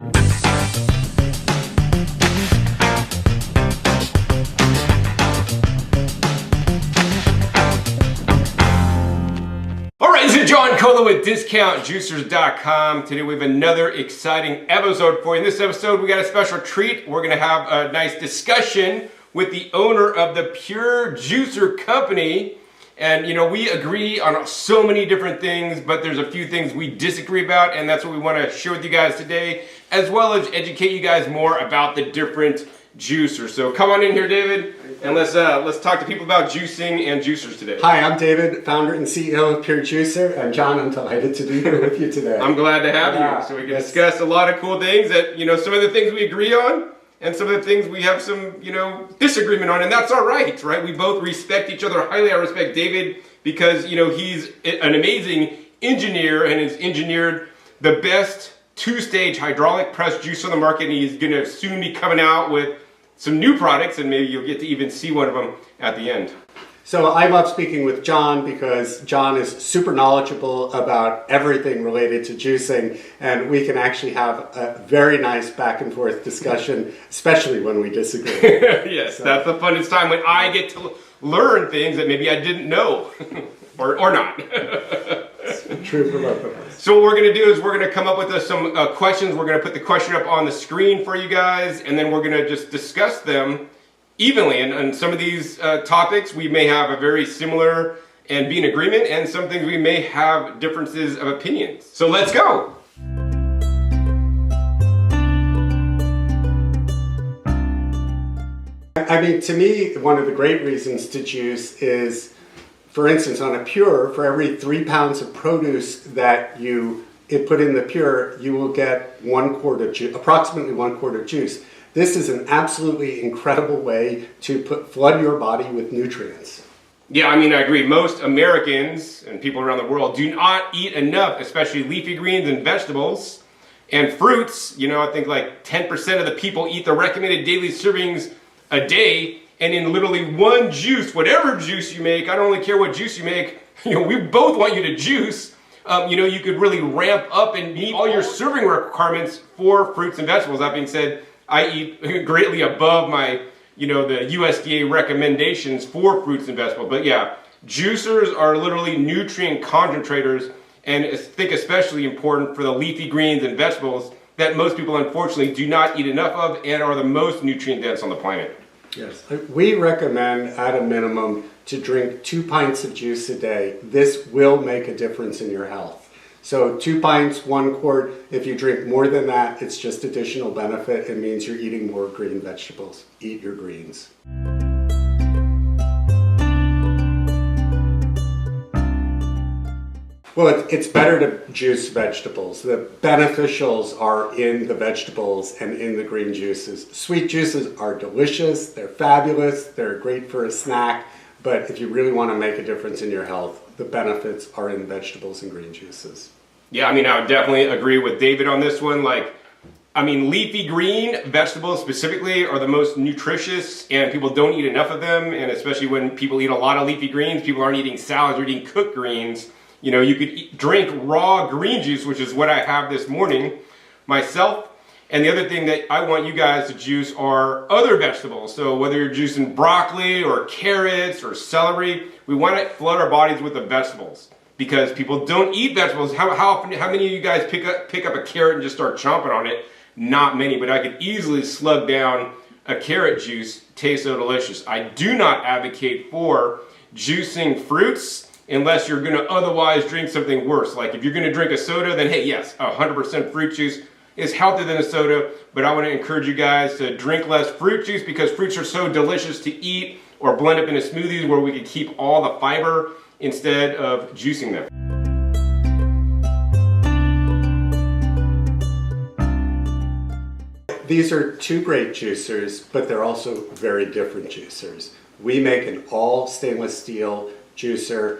This is John Kohler with DiscountJuicers.com. Today we have another exciting episode for you. In this episode we got a special treat. We're going to have a nice discussion with the owner of the Pure Juicer Company. And you know, we agree on so many different things, but there's a few things we disagree about, and that's what we want to share with you guys today, as well as educate you guys more about the different juicers. So come on in here, David, and let's talk to people about juicing and juicers today. Hi, I'm David, founder and CEO of Pure Juicer, and John, I'm delighted to be here with you today. I'm glad to have you, so we can discuss a lot of cool things that, you know, some of the things we agree on, and some of the things we have some, you know, disagreement on, and that's all right, right? We both respect each other highly. I respect David because, you know, he's an amazing engineer and has engineered the best two-stage hydraulic press juicer on the market, and he's going to soon be coming out with some new products, and maybe you'll get to even see one of them at the end. So I love speaking with John because John is super knowledgeable about everything related to juicing, and we can actually have a very nice back and forth discussion, especially when we disagree. Yes, so that's the funnest time, when I get to learn things that maybe I didn't know, or not. True for both of us. So what we're going to do is we're going to come up with some questions. We're going to put the question up on the screen for you guys, and then we're going to just discuss them evenly. And some of these topics we may have a very similar and be in agreement, and some things we may have differences of opinions. So let's go. I mean, to me, one of the great reasons to juice is, for instance, on a Pure, for every 3 pounds of produce that you put in the Pure, you will get 1 quart of juice, approximately 1 quart of juice. This is an absolutely incredible way to flood your body with nutrients. Yeah, I mean, I agree. Most Americans and people around the world do not eat enough, especially leafy greens and vegetables and fruits. You know, I think like 10% of the people eat the recommended daily servings a day. And in literally one juice, whatever juice you make, I don't really care what juice you make, you know, we both want you to juice. You know, you could really ramp up and meet all your serving requirements for fruits and vegetables. That being said, I eat greatly above my, you know, the USDA recommendations for fruits and vegetables. But yeah, juicers are literally nutrient concentrators, and I think especially important for the leafy greens and vegetables that most people unfortunately do not eat enough of and are the most nutrient dense on the planet. Yes. We recommend at a minimum to drink 2 pints of juice a day. This will make a difference in your health. So 2 pints, 1 quart. If you drink more than that, it's just additional benefit. It means you're eating more green vegetables. Eat your greens. Well, it's better to juice vegetables. The beneficials are in the vegetables and in the green juices. Sweet juices are delicious, they're fabulous, they're great for a snack, but if you really want to make a difference in your health, the benefits are in vegetables and green juices. Yeah, I mean, I would definitely agree with David on this one. Like, I mean, leafy green vegetables specifically are the most nutritious, and people don't eat enough of them, and especially when people eat a lot of leafy greens, people aren't eating salads, they're eating cooked greens. You know, you could drink raw green juice, which is what I have this morning myself. And the other thing that I want you guys to juice are other vegetables. So whether you're juicing broccoli or carrots or celery, we want to flood our bodies with the vegetables, because people don't eat vegetables. How many of you guys pick up a carrot and just start chomping on it? Not many, but I could easily slug down a carrot juice. It tastes so delicious. I do not advocate for juicing fruits unless you're going to otherwise drink something worse. Like if you're going to drink a soda, then hey, yes, 100% fruit juice is healthier than a soda, but I want to encourage you guys to drink less fruit juice, because fruits are so delicious to eat or blend up into smoothies where we could keep all the fiber instead of juicing them. These are 2 great juicers, but they're also very different juicers. We make an all stainless steel juicer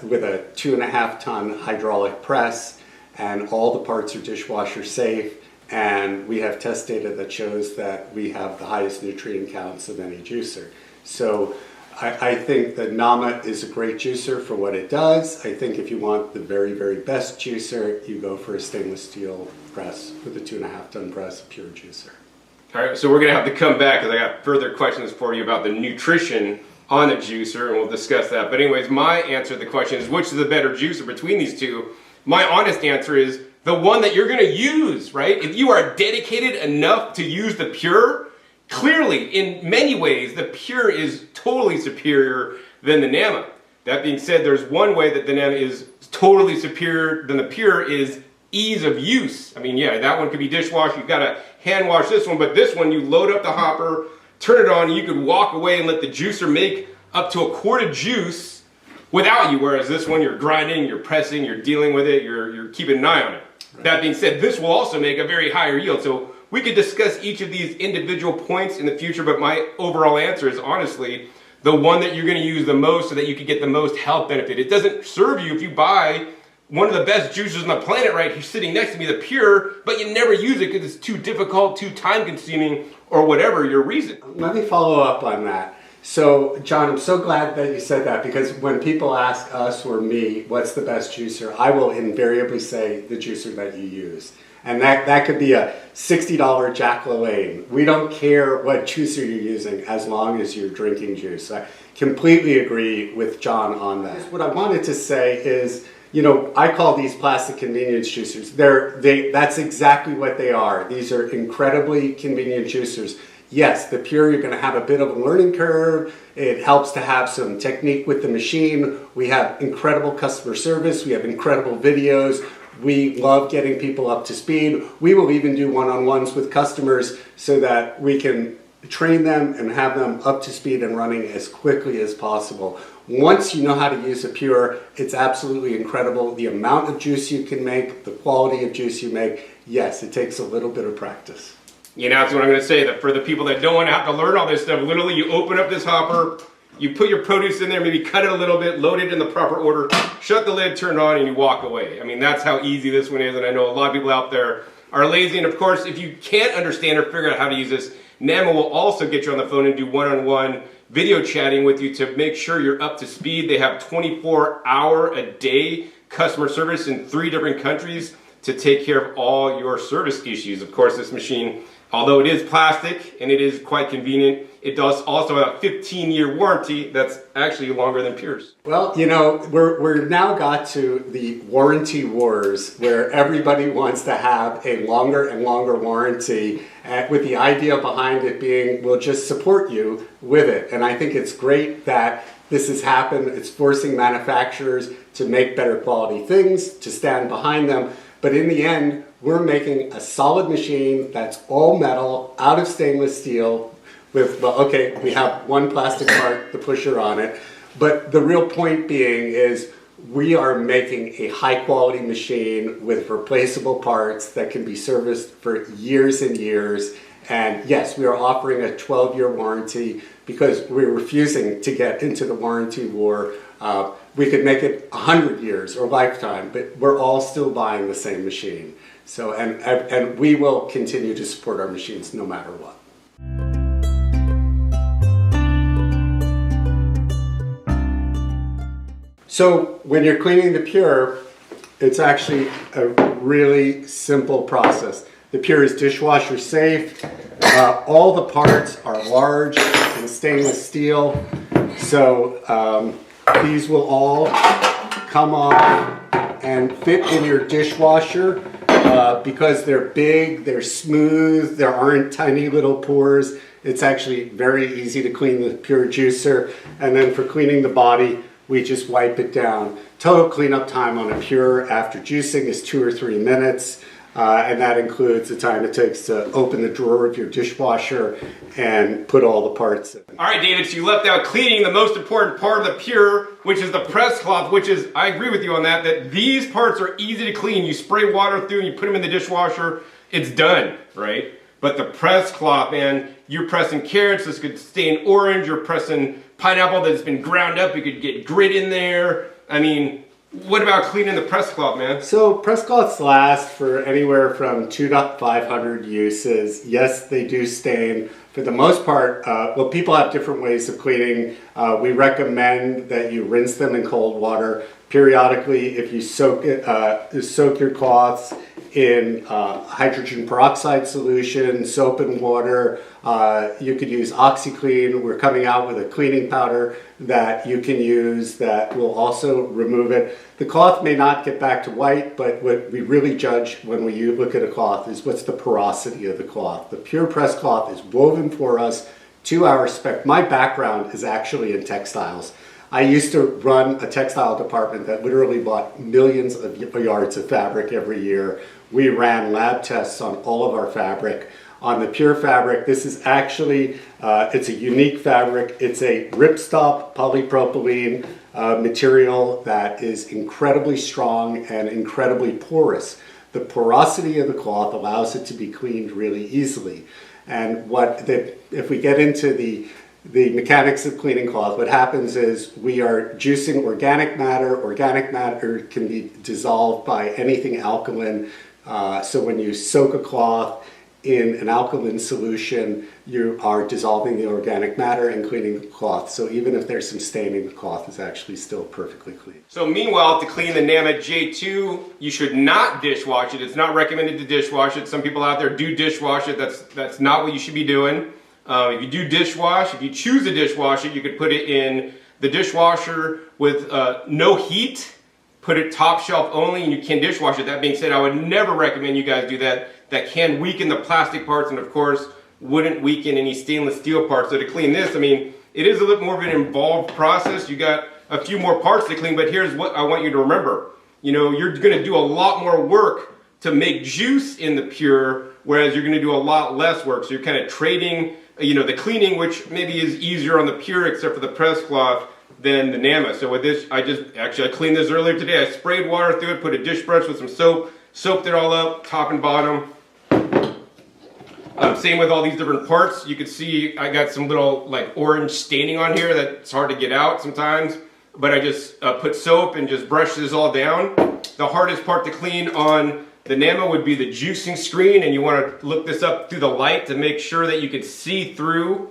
with a 2.5 ton hydraulic press, and all the parts are dishwasher safe, and we have test data that shows that we have the highest nutrient counts of any juicer. So I think that Nama is a great juicer for what it does. I think if you want the very, very best juicer, you go for a stainless steel press with a 2.5 ton press, pure juicer. All right, so we're going to have to come back because I got further questions for you about the nutrition on the juicer, and we'll discuss that. But anyways, my answer to the question is, which is the better juicer between these two? My honest answer is the one that you're going to use, right? If you are dedicated enough to use the Pure, clearly, in many ways, the Pure is totally superior than the Nama. That being said, there's one way that the Nama is totally superior than the Pure is ease of use. I mean, yeah, that one could be dishwasher. You've got to hand wash this one, but this one, you load up the hopper, turn it on, and you could walk away and let the juicer make up to a quart of juice without you, whereas this one, you're grinding, you're pressing, you're dealing with it, you're keeping an eye on it. Right. That being said, this will also make a very higher yield. So we could discuss each of these individual points in the future, but my overall answer is honestly the one that you're going to use the most so that you can get the most health benefit. It doesn't serve you if you buy one of the best juicers on the planet right here sitting next to me, the Pure, but you never use it because it's too difficult, too time consuming, or whatever your reason. Let me follow up on that. So, John, I'm so glad that you said that, because when people ask us or me, what's the best juicer, I will invariably say the juicer that you use. And that could be a $60 Jack LaLanne. We don't care what juicer you're using as long as you're drinking juice. I completely agree with John on that. What I wanted to say is, you know, I call these plastic convenience juicers. That's exactly what they are. These are incredibly convenient juicers. Yes, the Pure, you're going to have a bit of a learning curve. It helps to have some technique with the machine. We have incredible customer service. We have incredible videos. We love getting people up to speed. We will even do one-on-ones with customers so that we can train them and have them up to speed and running as quickly as possible. Once you know how to use a Pure, it's absolutely incredible. The amount of juice you can make, the quality of juice you make, yes, it takes a little bit of practice. You know, that's what I'm going to say. That for the people that don't want to have to learn all this stuff, literally you open up this hopper, you put your produce in there, maybe cut it a little bit, load it in the proper order, shut the lid, turn it on, and you walk away. I mean, that's how easy this one is, and I know a lot of people out there are lazy. And of course, if you can't understand or figure out how to use this, Nama will also get you on the phone and do one-on-one video chatting with you to make sure you're up to speed. They have 24-hour-a-day customer service in 3 different countries to take care of all your service issues. Of course, this machine, although it is plastic and it is quite convenient, it does also have a 15-year warranty that's actually longer than Pure's. Well, you know, we're now got to the warranty wars where everybody wants to have a longer and longer warranty, with the idea behind it being, we'll just support you with it. And I think it's great that this has happened. It's forcing manufacturers to make better quality things, to stand behind them. But in the end, we're making a solid machine that's all metal, out of stainless steel, with, well, okay, we have one plastic part, the pusher on it, but the real point being is we are making a high quality machine with replaceable parts that can be serviced for years and years. And yes, we are offering a 12-year warranty because we're refusing to get into the warranty war. We could make it 100 years or lifetime, but we're all still buying the same machine. So, and we will continue to support our machines no matter what. So when you're cleaning the Pure, it's actually a really simple process. The Pure is dishwasher safe. All the parts are large and stainless steel. So these will all come off and fit in your dishwasher. Because they're big, they're smooth, there aren't tiny little pores. It's actually very easy to clean the Pure juicer. And then for cleaning the body, we just wipe it down. Total cleanup time on a Pure after juicing is 2 or 3 minutes. And that includes the time it takes to open the drawer of your dishwasher and put all the parts in. All right, David, so you left out cleaning the most important part of the Pure, which is the press cloth, which is, I agree with you on that, that these parts are easy to clean. You spray water through and you put them in the dishwasher, it's done, right? But the press cloth, man, you're pressing carrots, this could stain orange, you're pressing pineapple that's been ground up, you could get grit in there. I mean, What about cleaning the press cloth, man? So press cloths last for anywhere from 2 to 500 uses. Yes, they do stain. For the most part, well, people have different ways of cleaning. We recommend that you rinse them in cold water. Periodically, if you soak your cloths in hydrogen peroxide solution, soap and water. You could use OxyClean. We're coming out with a cleaning powder that you can use that will also remove it. The cloth may not get back to white, but what we really judge when we look at a cloth is what's the porosity of the cloth. The pure press cloth is woven for us to our spec. My background is actually in textiles. I used to run a textile department that literally bought millions of yards of fabric every year. We ran lab tests on all of our fabric. On the pure fabric, this is actually, it's a unique fabric. It's a ripstop polypropylene material that is incredibly strong and incredibly porous. The porosity of the cloth allows it to be cleaned really easily. And if we get into the mechanics of cleaning cloth, what happens is we are juicing organic matter. Organic matter can be dissolved by anything alkaline. So when you soak a cloth in an alkaline solution, you are dissolving the organic matter and cleaning the cloth. So even if there's some staining, the cloth is actually still perfectly clean. So meanwhile, to clean the Nama J2, you should not dishwash it. It's not recommended to dishwash it. Some people out there do dishwash it. That's not what you should be doing. If you do dishwash, if you choose to dishwash it, you could put it in the dishwasher with no heat, put it top shelf only, and you can dishwash it. That being said, I would never recommend you guys do that. That can weaken the plastic parts and of course wouldn't weaken any stainless steel parts. So to clean this, I mean, it is a little more of an involved process. You got a few more parts to clean, but here's what I want you to remember. You know, you're gonna do a lot more work to make juice in the pure, whereas you're gonna do a lot less work. So you're kind of trading, you know, the cleaning, which maybe is easier on the pure except for the press cloth than the Nama. So with this, I cleaned this earlier today. I sprayed water through it, put a dish brush with some soap, soaped it all up, top and bottom. Same with all these different parts. You can see I got some little like orange staining on here that's hard to get out sometimes. But I just put soap and just brush this all down. The hardest part to clean on the Nama would be the juicing screen, and you want to look this up through the light to make sure that you can see through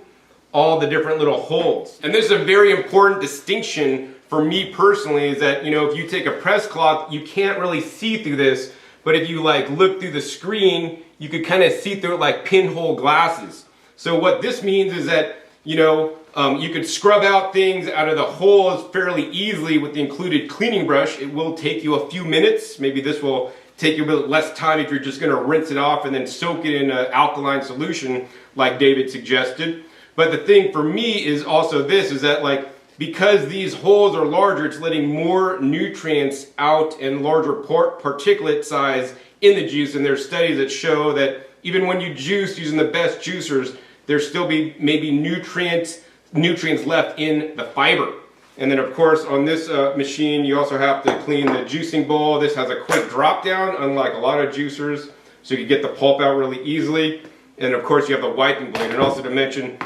all the different little holes. And this is a very important distinction for me personally, is that, you know, if you take a press cloth, you can't really see through this, but if you like look through the screen, you could kind of see through it like pinhole glasses. So what this means is that, you know, you could scrub out things out of the holes fairly easily with the included cleaning brush. It will take you a few minutes. Maybe this will take you a bit less time if you're just going to rinse it off and then soak it in an alkaline solution like David suggested. But the thing for me is also this, is that like, because these holes are larger, it's letting more nutrients out and larger particulate size in the juice. And there's studies that show that even when you juice using the best juicers, there still be maybe nutrients left in the fiber. And then of course on this machine, you also have to clean the juicing bowl. This has a quick drop down, unlike a lot of juicers, so you can get the pulp out really easily. And of course you have the wiping blade. And also to mention,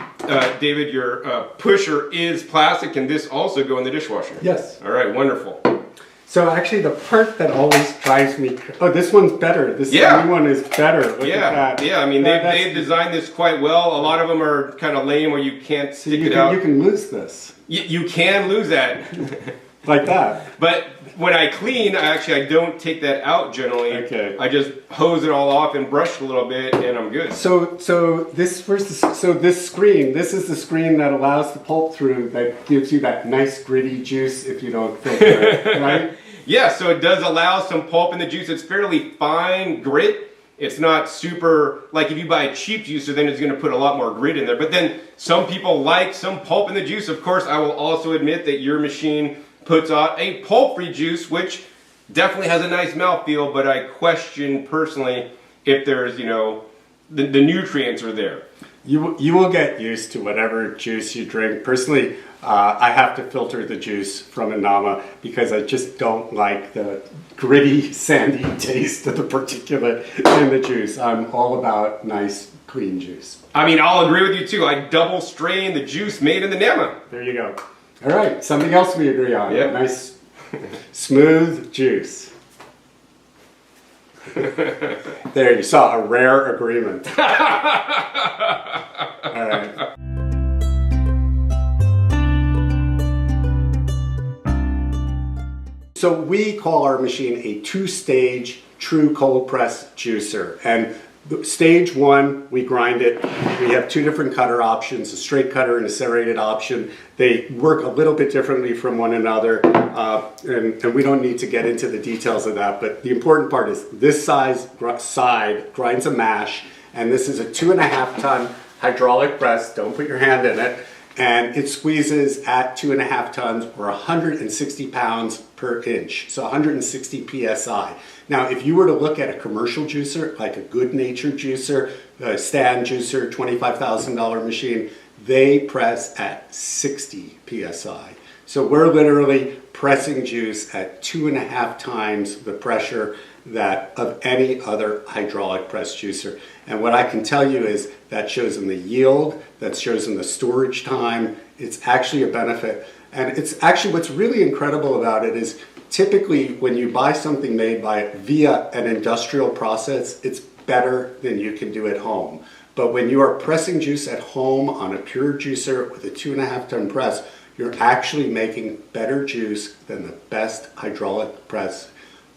David, your pusher is plastic. Can this also go in the dishwasher? Yes. All right, wonderful. So actually the part that always drives me, oh, this one's better. This new one is better. Look at that. Yeah, I mean, they've designed this quite well. A lot of them are kind of lame where you can't stick it out. You can lose this. You can lose that. Like that. But when I clean, I don't take that out generally. Okay. I just hose it all off and brush it a little bit, and I'm good. So this screen, this is the screen that allows the pulp through, that gives you that nice gritty juice if you don't filter it, right? Yeah, so it does allow some pulp in the juice. It's fairly fine grit. It's not super, like if you buy a cheap juicer, then it's going to put a lot more grit in there. But then some people like some pulp in the juice. Of course, I will also admit that your machine puts out a pulp-free juice, which definitely has a nice mouthfeel, but I question personally if there's, you know, the nutrients are there. You will get used to whatever juice you drink. Personally, I have to filter the juice from a Nama because I just don't like the gritty, sandy taste of the particulate in the juice. I'm all about nice, clean juice. I mean, I'll agree with you too. I double strain the juice made in the Nama. There you go. All right, something else we agree on. Yeah. Nice Smooth juice. There, you saw a rare agreement. All right. So we call our machine a two-stage true cold press juicer. And stage one, we grind it. We have two different cutter options, a straight cutter and a serrated option. They work a little bit differently from one another, and we don't need to get into the details of that, but the important part is this side grinds a mash, and this is a 2.5 ton hydraulic press. Don't put your hand in it. And it squeezes at 2.5 tons or 160 pounds per inch, so 160 psi. Now, if you were to look at a commercial juicer, like a Good Natured juicer, a stand juicer, $25,000 machine, they press at 60 psi. So we're literally pressing juice at 2.5 times the pressure that of any other hydraulic press juicer. And what I can tell you is that shows in the yield, that shows in the storage time. It's actually a benefit. And it's actually, what's really incredible about it is typically when you buy something made via an industrial process, it's better than you can do at home. But when you are pressing juice at home on a pure juicer with a 2.5 ton press, you're actually making better juice than the best hydraulic press,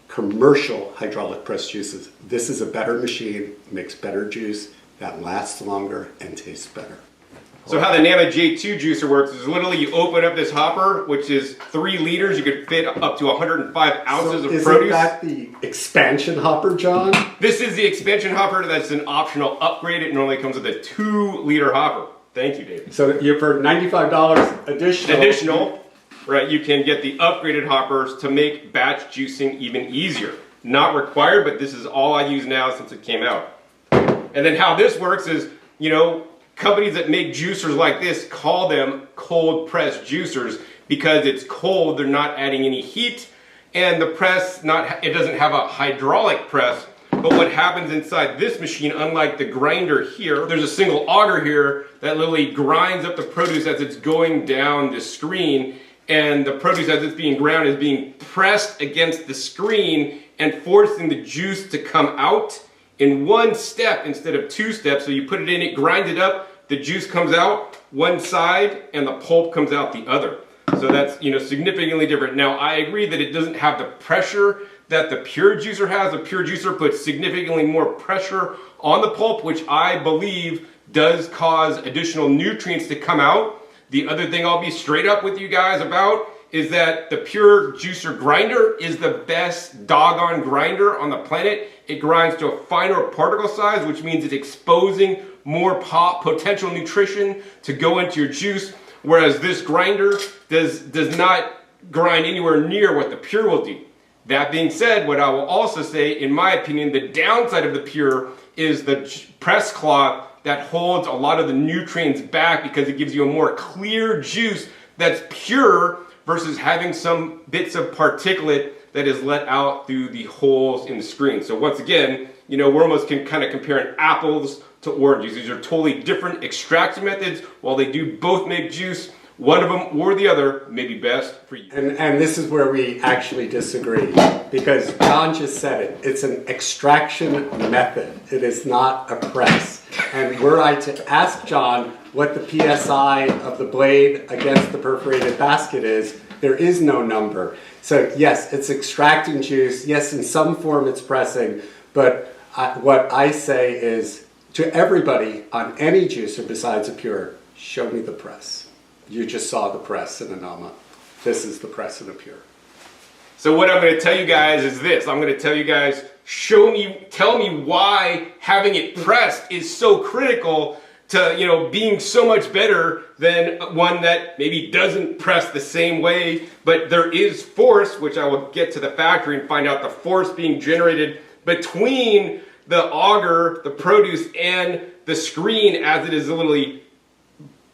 commercial hydraulic press juices. This is a better machine, makes better juice that lasts longer and tastes better. So how the Nama J2 juicer works is literally you open up this hopper, which is 3 liters. You could fit up to 105 ounces of produce. Isn't that the expansion hopper, John? This is the expansion hopper. That's an optional upgrade. It normally comes with a 2-liter hopper. Thank you, David. So you're for $95 additional. Right, you can get the upgraded hoppers to make batch juicing even easier. Not required, but this is all I use now since it came out. And then how this works is, companies that make juicers like this call them cold press juicers because it's cold, they're not adding any heat, and the press, it doesn't have a hydraulic press. But what happens inside this machine, unlike the grinder here, there's a single auger here that literally grinds up the produce as it's going down the screen, and the produce as it's being ground is being pressed against the screen and forcing the juice to come out in one step instead of 2 steps. So you put it in, it grinds it up, the juice comes out one side and the pulp comes out the other. So that's significantly different. Now I agree that it doesn't have the pressure that the pure juicer has. The pure juicer puts significantly more pressure on the pulp, which I believe does cause additional nutrients to come out. The other thing I'll be straight up with you guys about is that the pure juicer grinder is the best doggone grinder on the planet. It grinds to a finer particle size, which means it's exposing more potential nutrition to go into your juice, whereas this grinder does not grind anywhere near what the pure will do. That being said, what I will also say, in my opinion, the downside of the pure is the press cloth that holds a lot of the nutrients back because it gives you a more clear juice that's pure versus having some bits of particulate that is let out through the holes in the screen. So once again, we're almost kind of comparing apples to oranges. These are totally different extraction methods. While they do both make juice, one of them or the other may be best for you. And this is where we actually disagree, because John just said it. It's an extraction method. It is not a press. And were I to ask John what the PSI of the blade against the perforated basket is, there is no number. So yes, it's extracting juice. Yes, in some form it's pressing. But what I say is to everybody on any juicer besides a pure, show me the press. You just saw the press in a Nama. This is the press in a pure. So what I'm going to tell you guys is this. I'm going to tell you guys, tell me why having it pressed is so critical to, being so much better than one that maybe doesn't press the same way, but there is force, which I will get to the factory and find out the force being generated between the auger, the produce, and the screen as it is literally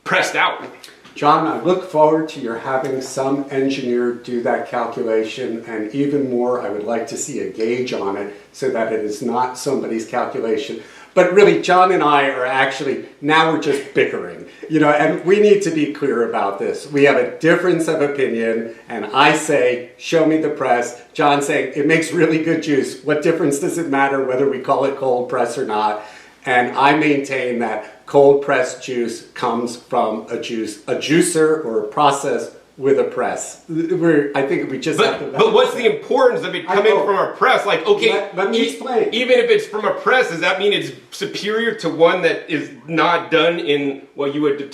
pressed out. John, I look forward to your having some engineer do that calculation, and even more, I would like to see a gauge on it so that it is not somebody's calculation. But really, John and I are actually, now we're just bickering, and we need to be clear about this. We have a difference of opinion, and I say, show me the press. John saying, it makes really good juice. What difference does it matter whether we call it cold press or not? And I maintain that cold pressed juice comes from a juicer or a process with a press. I think we just have to... But what's the importance of it coming from a press? Like, okay, let me explain. Even if it's from a press, does that mean it's superior to one that is not done in what you would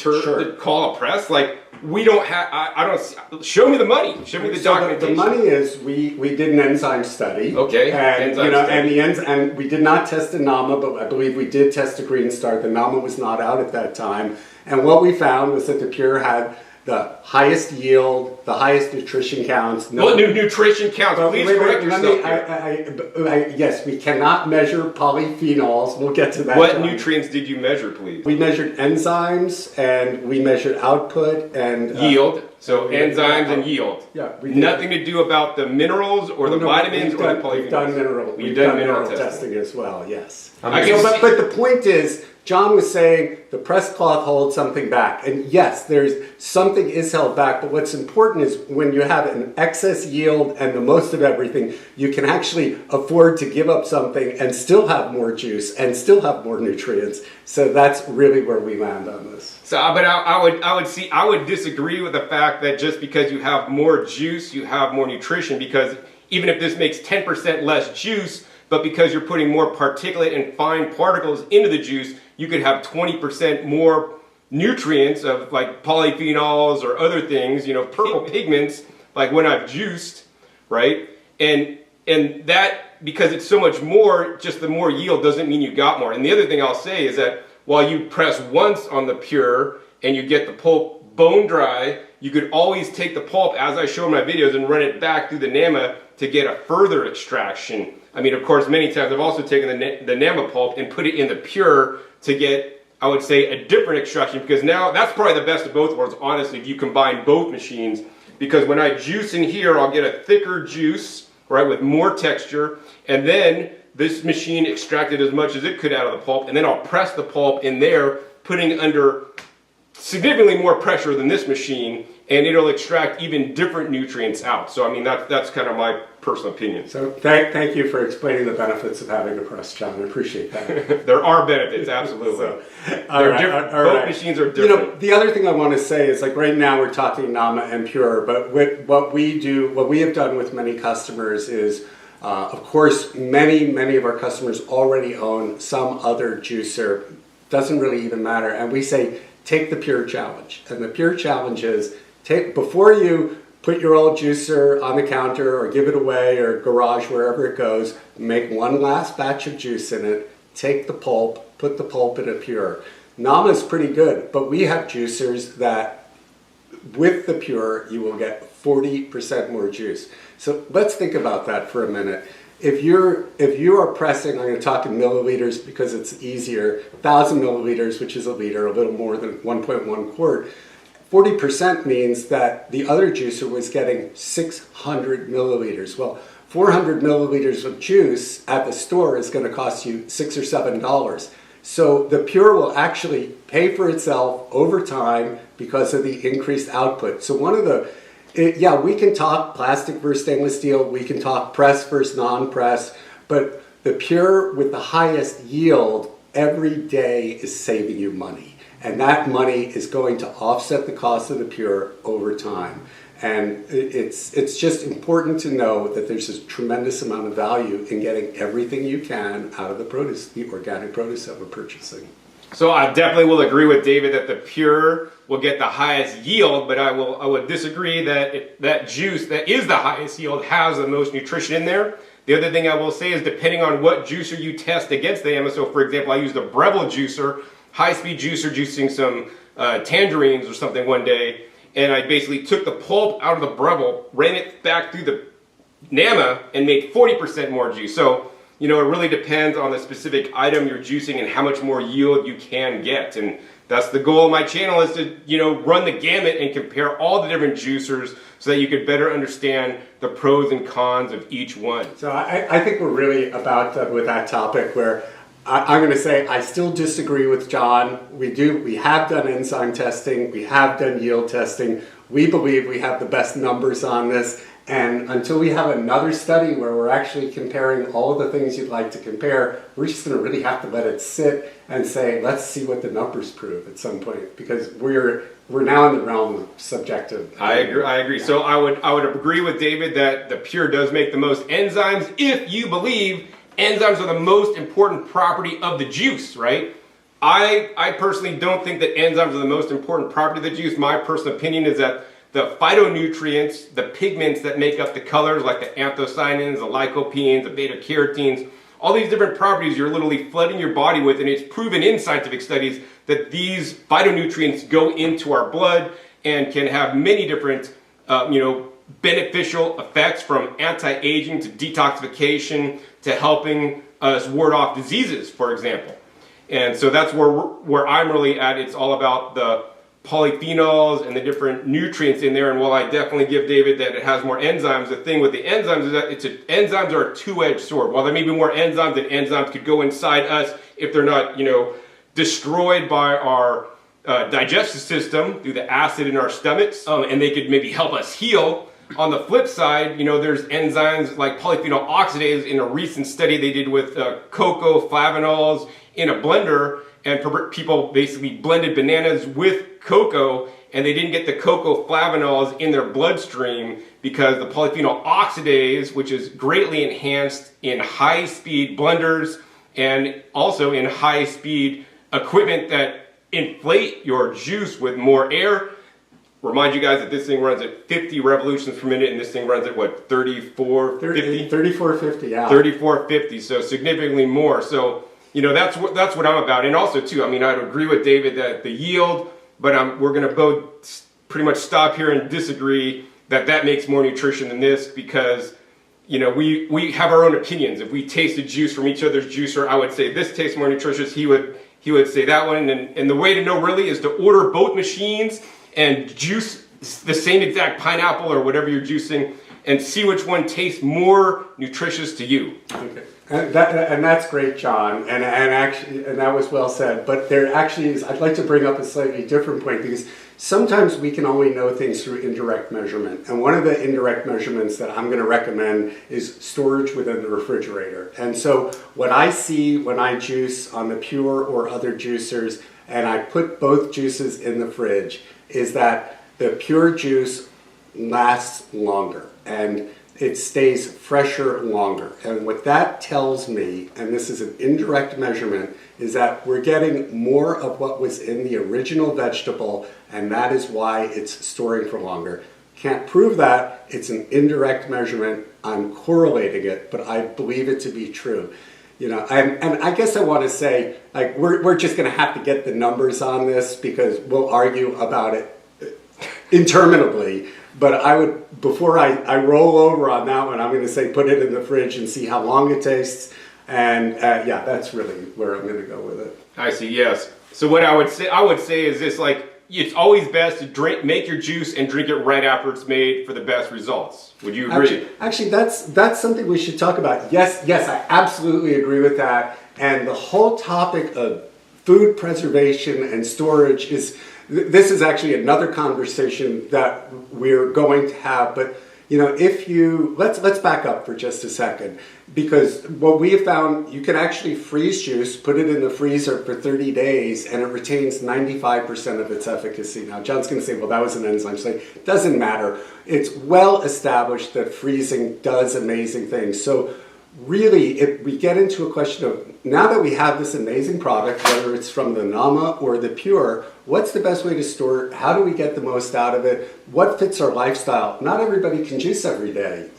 call a press? Like, we don't have... I don't... Show me the money. Show me the documentation. The money is we did an enzyme study. Okay. And and we did not test a NAMA, but I believe we did test a Green Star. The NAMA was not out at that time, and what we found was that the Pure had the highest yield, the highest nutrition counts. What nutrition counts? Please correct yourself. Yes, we cannot measure polyphenols. We'll get to that. What nutrients did you measure, please? We measured enzymes, and we measured output and yield. So enzymes and yield. Yeah, nothing to do about the minerals or the vitamins or the polyphenols. We've done mineral testing as well. Yes. But the point is, John was saying the press cloth holds something back. And yes, something is held back, but what's important is when you have an excess yield and the most of everything, you can actually afford to give up something and still have more juice and still have more nutrients. So that's really where we land on this. So, but I would disagree with the fact that just because you have more juice, you have more nutrition, because even if this makes 10% less juice, but because you're putting more particulate and fine particles into the juice, you could have 20% more nutrients of like polyphenols or other things, purple pigments, like when I've juiced, right? And that, because it's so much more, just the more yield doesn't mean you got more. And the other thing I'll say is that while you press once on the Pure and you get the pulp bone dry, you could always take the pulp, as I show in my videos, and run it back through the NAMA to get a further extraction. I mean, of course, many times I've also taken the NAMA pulp and put it in the Pure to get, I would say, a different extraction, because now that's probably the best of both worlds, honestly, if you combine both machines. Because when I juice in here, I'll get a thicker juice, right, with more texture, and then this machine extracted as much as it could out of the pulp, and then I'll press the pulp in there, putting under significantly more pressure than this machine, and it'll extract even different nutrients out. So I mean, that's kind of my personal opinion. So thank you for explaining the benefits of having a press, John. I appreciate that. There are benefits, absolutely. Both machines are different. The other thing I want to say is, like, right now we're talking NAMA and Pure, but what we have done with many customers is, of course, many of our customers already own some other juicer. Doesn't really even matter, and we say, take the Pure Challenge. And the Pure Challenge is, before you put your old juicer on the counter or give it away or garage, wherever it goes, make one last batch of juice in it, take the pulp, put the pulp in a Pure. NAMA is pretty good, but we have juicers that with the Pure, you will get 40% more juice. So let's think about that for a minute. If you are pressing, I'm going to talk in milliliters because it's easier, 1,000 milliliters, which is a liter, a little more than 1.1 quart, 40% means that the other juicer was getting 600 milliliters. Well, 400 milliliters of juice at the store is going to cost you $6 or $7. So the Pure will actually pay for itself over time because of the increased output. So we can talk plastic versus stainless steel, we can talk press versus non-press, but the Pure with the highest yield every day is saving you money. And that money is going to offset the cost of the Pure over time. And it's just important to know that there's a tremendous amount of value in getting everything you can out of the produce, the organic produce that we're purchasing. So I definitely will agree with David that the Pure will get the highest yield, but I would disagree that that juice that is the highest yield has the most nutrition in there. The other thing I will say is, depending on what juicer you test against the NAMA, so for example, I used a Breville juicer, high-speed juicer, juicing some tangerines or something one day, and I basically took the pulp out of the Breville, ran it back through the NAMA, and made 40% more juice. So, it really depends on the specific item you're juicing and how much more yield you can get. And that's the goal of my channel, is to, run the gamut and compare all the different juicers so that you could better understand the pros and cons of each one. So I think we're really about done with that topic, where I'm going to say I still disagree with John. We have done enzyme testing, we have done yield testing. We believe we have the best numbers on this. And until we have another study where we're actually comparing all of the things you'd like to compare, we're just going to really have to let it sit and say, let's see what the numbers prove at some point, because we're now in the realm of subjective. I agree. So I would agree with David that the pure does make the most enzymes if you believe enzymes are the most important property of the juice, right? I personally don't think that enzymes are the most important property of the juice. My personal opinion is that the phytonutrients, the pigments that make up the colors, like the anthocyanins, the lycopenes, the beta-carotenes, all these different properties you're literally flooding your body with, and it's proven in scientific studies that these phytonutrients go into our blood and can have many different, beneficial effects, from anti-aging to detoxification to helping us ward off diseases, for example. And so that's where I'm really at. It's all about the polyphenols and the different nutrients in there. And while I definitely give David that it has more enzymes, the thing with the enzymes is that enzymes are a two-edged sword. While there may be more enzymes, and enzymes could go inside us if they're not, destroyed by our digestive system through the acid in our stomachs, and they could maybe help us heal. On the flip side, there's enzymes like polyphenol oxidase. In a recent study they did with cocoa flavanols in a blender, and people basically blended bananas with cocoa, and they didn't get the cocoa flavanols in their bloodstream because the polyphenol oxidase, which is greatly enhanced in high-speed blenders and also in high-speed equipment that inflate your juice with more air. Remind you guys that this thing runs at 50 revolutions per minute, and this thing runs at what, 3450? 3450, yeah. 3450, so significantly more. So that's what I'm about. And also too, I'd agree with David that the yield, but we're going to both pretty much stop here and disagree that makes more nutrition than this, because we have our own opinions. If we tasted juice from each other's juicer, I would say this tastes more nutritious. He would say that one. And the way to know really is to order both machines and juice the same exact pineapple or whatever you're juicing, and see which one tastes more nutritious to you. Okay. And that's great, John, and that was well said. But there actually is, I'd like to bring up a slightly different point, because sometimes we can only know things through indirect measurement. And one of the indirect measurements that I'm going to recommend is storage within the refrigerator. And so what I see when I juice on the Pure or other juicers, and I put both juices in the fridge, is that the Pure juice lasts longer and it stays fresher longer. And what that tells me, and this is an indirect measurement, is that we're getting more of what was in the original vegetable, and that is why it's storing for longer. Can't prove that. It's an indirect measurement. I'm correlating it, but I believe it to be true. And I guess I want to say, like, we're just going to have to get the numbers on this, because we'll argue about it interminably. But I would, before I roll over on that one, I'm going to say put it in the fridge and see how long it tastes. And that's really where I'm going to go with it. I see, yes. So what I would say is this, like, it's always best to make your juice and drink it right after it's made for the best results. Would you agree? Actually, that's something we should talk about. Yes, I absolutely agree with that. And the whole topic of food preservation and storage this is actually another conversation that we're going to have. But let's back up for just a second, because what we have found, you can actually freeze juice, put it in the freezer for 30 days, and it retains 95% of its efficacy. Now, John's going to say, well, that was an enzyme. So it doesn't matter. It's well established that freezing does amazing things. So really, if we get into a question of, now that we have this amazing product, whether it's from the Nama or the Pure, what's the best way to store it? How do we get the most out of it? What fits our lifestyle? Not everybody can juice every day.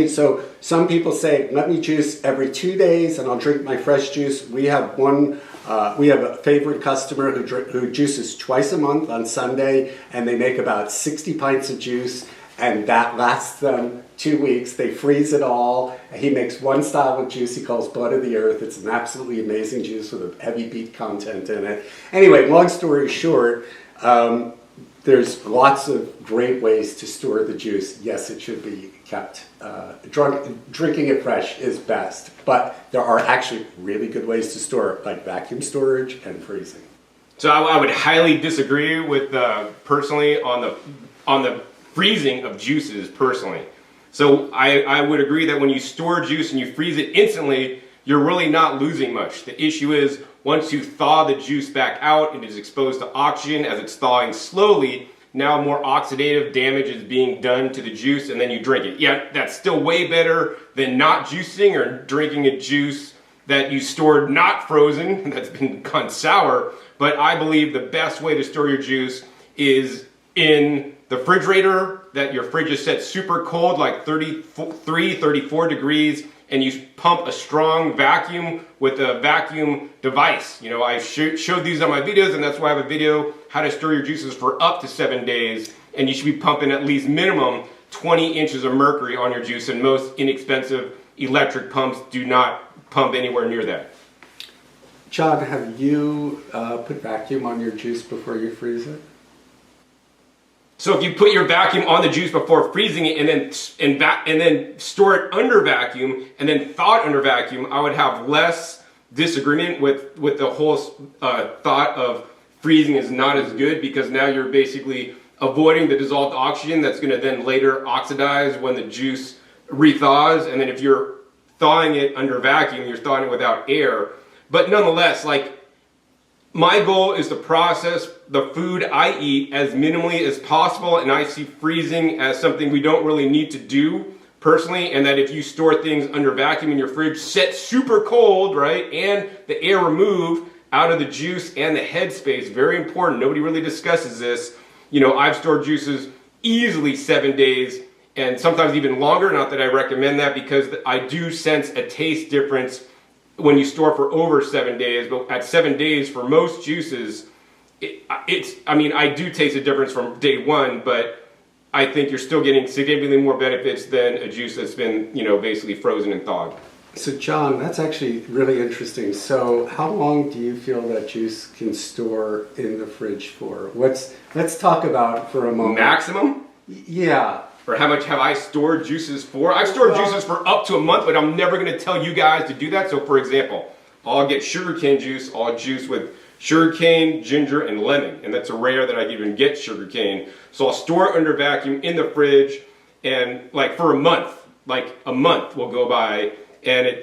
So some people say, let me juice every 2 days and I'll drink my fresh juice. We have a favorite customer who juices twice a month on Sunday, and they make about 60 pints of juice, and that lasts them 2 weeks. They freeze it all. He makes one style of juice he calls Blood of the Earth. It's an absolutely amazing juice with a heavy beet content in it. Anyway, long story short, there's lots of great ways to store the juice. Yes, it should be kept. Drinking it fresh is best, but there are actually really good ways to store it, like vacuum storage and freezing. So I would highly disagree with personally on the freezing of juices personally. So I would agree that when you store juice and you freeze it instantly, you're really not losing much. The issue is once you thaw the juice back out, it is exposed to oxygen as it's thawing slowly. Now more oxidative damage is being done to the juice, and then you drink it. Yeah, that's still way better than not juicing or drinking a juice that you stored not frozen, that's been gone sour. But I believe the best way to store your juice is in the refrigerator, that your fridge is set super cold, like 33, 34 degrees, and you pump a strong vacuum with a vacuum device. You know, I showed these on my videos, and that's why I have a video, how to store your juices for up to 7 days, and you should be pumping at least minimum 20 inches of mercury on your juice, and most inexpensive electric pumps do not pump anywhere near that. John, have you put vacuum on your juice before you freeze it? So if you put your vacuum on the juice before freezing it and then store it under vacuum and then thaw it under vacuum, I would have less disagreement with the whole thought of freezing is not as good, because now you're basically avoiding the dissolved oxygen that's going to then later oxidize when the juice rethaws. And then if you're thawing it under vacuum, you're thawing it without air. But nonetheless, like, my goal is to process the food I eat as minimally as possible, and I see freezing as something we don't really need to do personally, and that if you store things under vacuum in your fridge, set super cold, right, and the air removed out of the juice and the headspace, very important, nobody really discusses this. You know, I've stored juices easily 7 days, and sometimes even longer, not that I recommend that, because I do sense a taste difference when you store for over 7 days, but at 7 days for most juices, I do taste a difference from day one, but I think you're still getting significantly more benefits than a juice that's been, you know, basically frozen and thawed. So John, that's actually really interesting. So how long do you feel that juice can store in the fridge for? Let's talk about for a moment. Maximum? Yeah. Or how much have I stored juices for? I've stored juices for up to a month, but I'm never going to tell you guys to do that. So for example, I'll get sugarcane juice, I'll juice with sugarcane, ginger, and lemon. And that's rare that I can even get sugarcane. So I'll store it under vacuum in the fridge, and like for a month will go by, and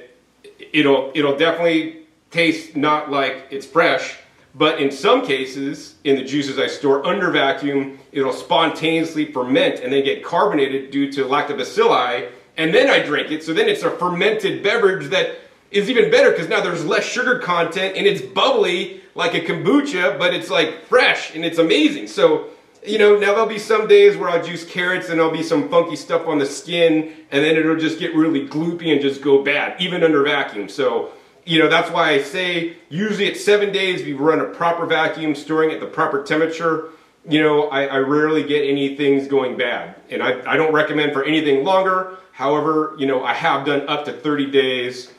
it'll definitely taste not like it's fresh. But in some cases, in the juices I store under vacuum, it'll spontaneously ferment and then get carbonated due to lactobacilli, and then I drink it. So then it's a fermented beverage that is even better, because now there's less sugar content and it's bubbly like a kombucha, but it's like fresh and it's amazing. So, you know, now there'll be some days where I'll juice carrots and there'll be some funky stuff on the skin, and then it'll just get really gloopy and just go bad, even under vacuum. So, you know, that's why I say usually at 7 days, if you run a proper vacuum, storing at the proper temperature, you know, I rarely get any things going bad. And I don't recommend for anything longer. However, you know, I have done up to 30 days,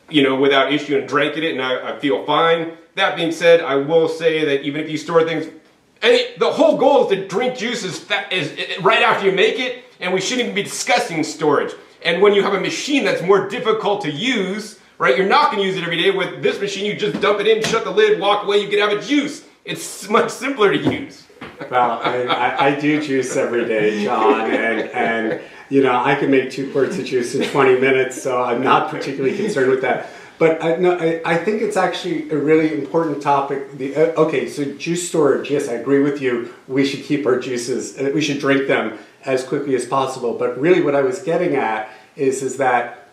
you know, without issue and drank it, and I feel fine. That being said, I will say that even if you store things, the whole goal is to drink juice is right after you make it, and we shouldn't even be discussing storage. And when you have a machine that's more difficult to use, right, you're not going to use it every day. With this machine, you just dump it in, shut the lid, walk away, you can have a juice. It's much simpler to use. Well, I do juice every day, John, and you know, I can make 2 quarts of juice in 20 minutes, so I'm not particularly concerned with that. But I think it's actually a really important topic. Okay, so juice storage, yes, I agree with you. We should keep our juices, we should drink them as quickly as possible. But really what I was getting at is that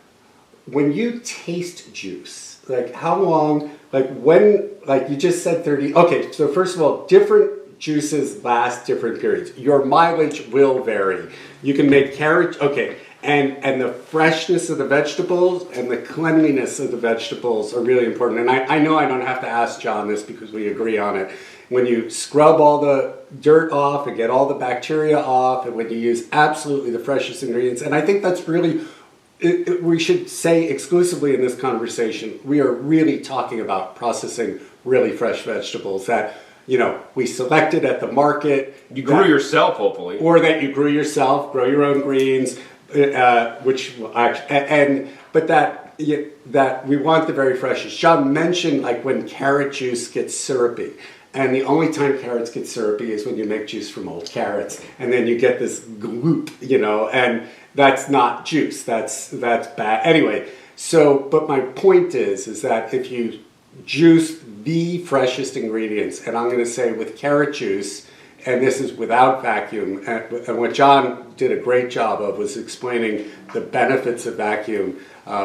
when you taste juice, like how long, like when, like you just said 30, okay, so first of all, different juices last different periods. Your mileage will vary. You can make carrot, okay, and the freshness of the vegetables and the cleanliness of the vegetables are really important. And I know I don't have to ask John this because we agree on it. When you scrub all the dirt off and get all the bacteria off, and when you use absolutely the freshest ingredients, and I think that's really, we should say exclusively in this conversation, we are really talking about processing really fresh vegetables that, we selected at the market. You grew yourself, hopefully. Or that you grew yourself, grow your own greens, which will actually, but that we want the very freshest. John mentioned like when carrot juice gets syrupy. And the only time carrots get syrupy is when you make juice from old carrots. And then you get this gloop, and that's not juice. That's bad. Anyway, but my point is that if you juice the freshest ingredients, and I'm going to say with carrot juice, and this is without vacuum, and what John did a great job of was explaining the benefits of vacuum.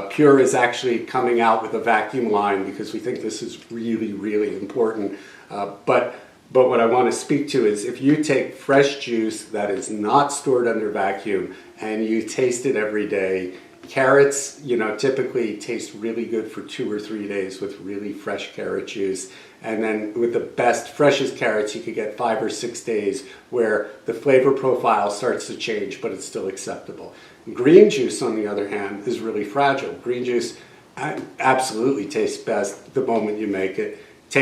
Pure is actually coming out with a vacuum line because we think this is really, really important. But what I want to speak to is if you take fresh juice that is not stored under vacuum and you taste it every day, carrots, typically taste really good for 2 or 3 days with really fresh carrot juice. And then with the best, freshest carrots, you could get 5 or 6 days where the flavor profile starts to change, but it's still acceptable. Green juice, on the other hand, is really fragile. Green juice absolutely tastes best the moment you make it.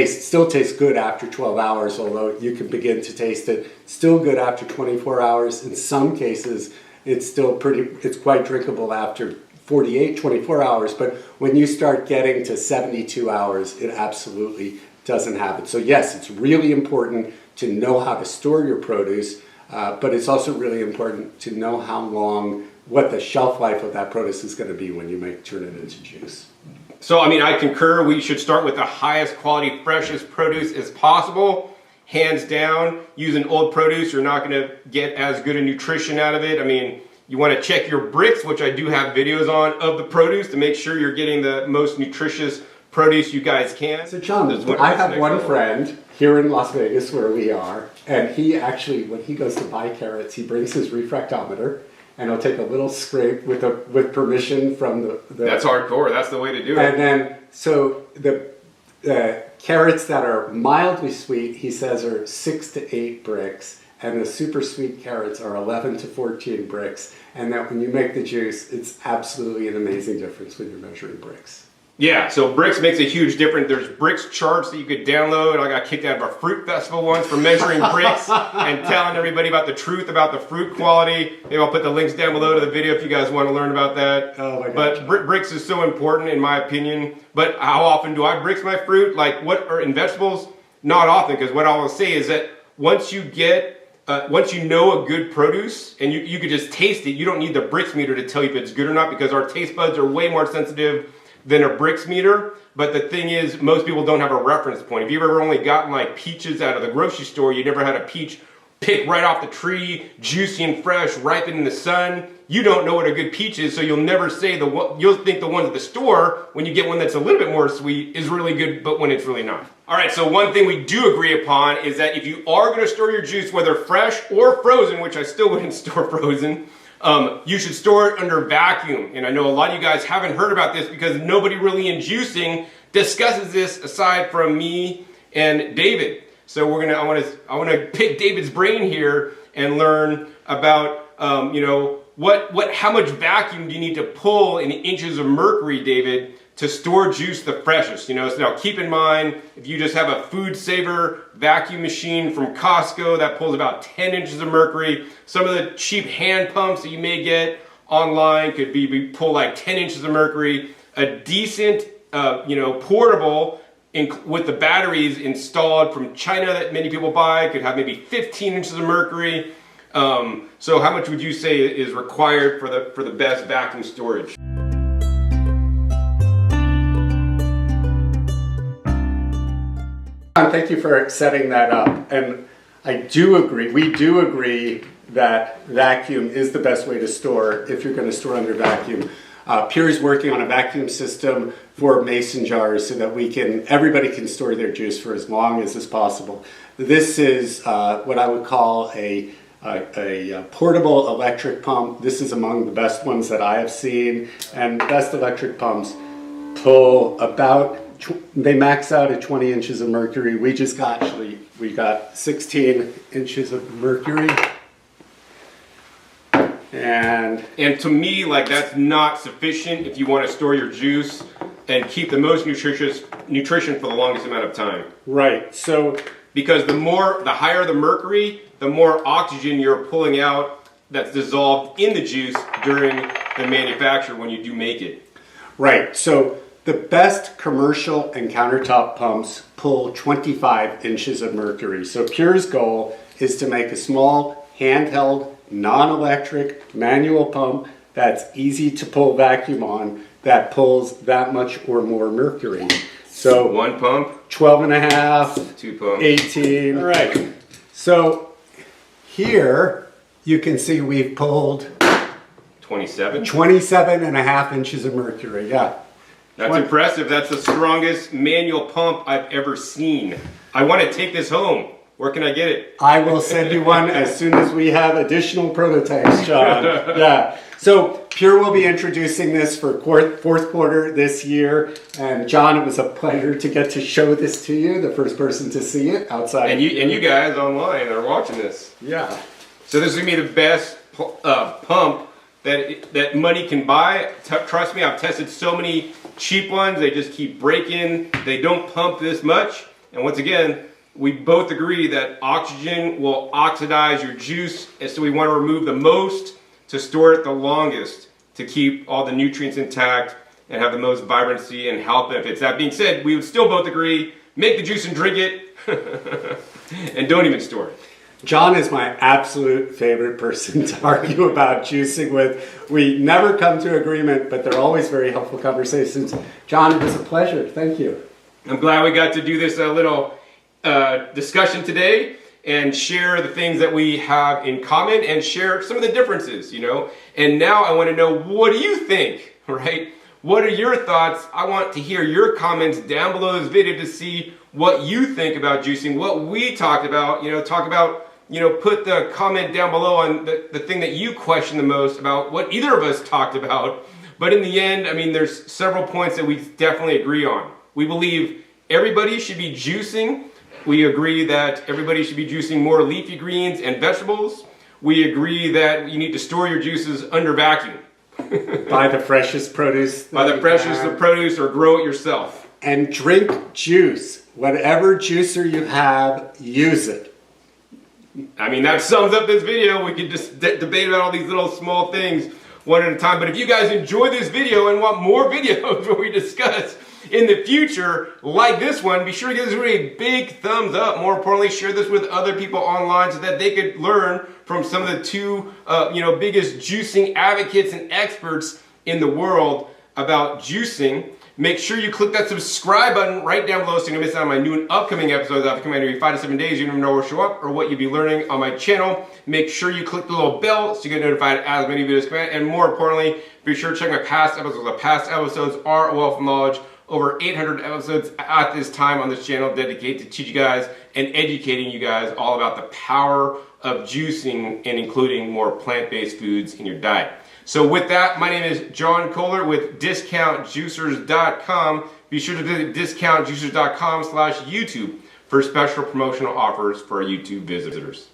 Still tastes good after 12 hours, although you can begin to taste it. Still good after 24 hours. In some cases, it's quite drinkable after 48, 24 hours. But when you start getting to 72 hours, it absolutely doesn't have it. So yes, it's really important to know how to store your produce, but it's also really important to know what the shelf life of that produce is going to be when you turn it into juice. So, I concur. We should start with the highest quality, freshest produce as possible. Hands down, using old produce, you're not going to get as good a nutrition out of it. You want to check your bricks, which I do have videos on, of the produce to make sure you're getting the most nutritious produce you guys can. So, John, I have one friend here in Las Vegas where we are, and he actually, when he goes to buy carrots, he brings his refractometer. And he'll take a little scrape with permission from the... That's hardcore. That's the way to do it. And then, so the carrots that are mildly sweet, he says, are 6 to 8 bricks. And the super sweet carrots are 11 to 14 bricks. And that when you make the juice, it's absolutely an amazing difference when you're measuring bricks. Yeah, so bricks makes a huge difference. There's bricks charts that you could download. I got kicked out of a fruit festival once for measuring bricks and telling everybody about the truth about the fruit quality. Maybe I'll put the links down below to the video if you guys want to learn about that. Oh my God. But bricks is so important in my opinion. But how often do I bricks my fruit? In vegetables? Not often, because what I will say is that once you know a good produce and you could just taste it, you don't need the bricks meter to tell you if it's good or not, because our taste buds are way more sensitive than a bricks meter. But the thing is, most people don't have a reference point. If you've ever only gotten peaches out of the grocery store, you never had a peach picked right off the tree, juicy and fresh, ripened in the sun, you don't know what a good peach is, so you'll never say you'll think the one at the store, when you get one that's a little bit more sweet, is really good, but when it's really not. All right, so one thing we do agree upon is that if you are going to store your juice, whether fresh or frozen, which I still wouldn't store frozen, you should store it under vacuum. And I know a lot of you guys haven't heard about this because nobody really in juicing discusses this aside from me and David. So I want to pick David's brain here and learn about how much vacuum do you need to pull in inches of mercury, David, to store juice the freshest. So now keep in mind, if you just have a Food Saver vacuum machine from Costco that pulls about 10 inches of mercury, some of the cheap hand pumps that you may get online could pull like 10 inches of mercury. A decent, portable with the batteries installed from China that many people buy could have maybe 15 inches of mercury. So how much would you say is required for the best vacuum storage? Thank you for setting that up. And we do agree that vacuum is the best way to store if you're going to store under vacuum. Pure is working on a vacuum system for mason jars so that everybody can store their juice for as long as is possible. This is what I would call a portable electric pump. This is among the best ones that I have seen, and the best electric pumps pull they max out at 20 inches of mercury. We got 16 inches of mercury. And to me, that's not sufficient if you want to store your juice and keep the most nutrition for the longest amount of time. Right. So because the higher the mercury, the more oxygen you're pulling out that's dissolved in the juice during the manufacture when you do make it. Right. So the best commercial and countertop pumps pull 25 inches of mercury. So Pure's goal is to make a small, handheld, non-electric, manual pump that's easy to pull vacuum on that pulls that much or more mercury. So one pump, 12 and a half, two pumps, 18. All right. So here you can see we've pulled 27 and a half inches of mercury. Yeah. That's impressive. That's the strongest manual pump I've ever seen. I want to take this home. Where can I get it? I will send you one as soon as we have additional prototypes, John. Yeah. So Pure will be introducing this for fourth quarter this year. And John, it was a pleasure to get to show this to you, the first person to see it outside. And you guys online are watching this. Yeah. So this is going to be the best pump that money can buy. Trust me, I've tested so many cheap ones. They just keep breaking. They don't pump this much. And once again, we both agree that oxygen will oxidize your juice, and so we want to remove the most to store it the longest to keep all the nutrients intact and have the most vibrancy and health benefits. That being said, we would still both agree, make the juice and drink it, and don't even store it. John is my absolute favorite person to argue about juicing with. We never come to agreement, but they're always very helpful conversations. John, it was a pleasure. Thank you. I'm glad we got to do this little discussion today and share the things that we have in common and share some of the differences, And now I want to know, what do you think, right? What are your thoughts? I want to hear your comments down below this video to see what you think about juicing, what we talked about, put the comment down below on the thing that you question the most about what either of us talked about. But in the end, there's several points that we definitely agree on. We believe everybody should be juicing. We agree that everybody should be juicing more leafy greens and vegetables. We agree that you need to store your juices under vacuum. Buy the freshest produce. Buy the freshest of produce or grow it yourself. And drink juice. Whatever juicer you have, use it. That sums up this video. We could just debate about all these little small things one at a time. But if you guys enjoy this video and want more videos where we discuss in the future like this one, be sure to give this video a big thumbs up. More importantly, share this with other people online so that they could learn from some of the two biggest juicing advocates and experts in the world about juicing. Make sure you click that subscribe button right down below so you don't miss out on my new and upcoming episodes that come out every 5 to 7 days. You never know where to show up or what you'll be learning on my channel. Make sure you click the little bell so you get notified as many videos come out. And more importantly, be sure to check my past episodes. The past episodes are a wealth of knowledge. Over 800 episodes at this time on this channel dedicated to teach you guys and educating you guys all about the power of juicing and including more plant-based foods in your diet. So with that, my name is John Kohler with DiscountJuicers.com. Be sure to visit DiscountJuicers.com/YouTube for special promotional offers for our YouTube visitors.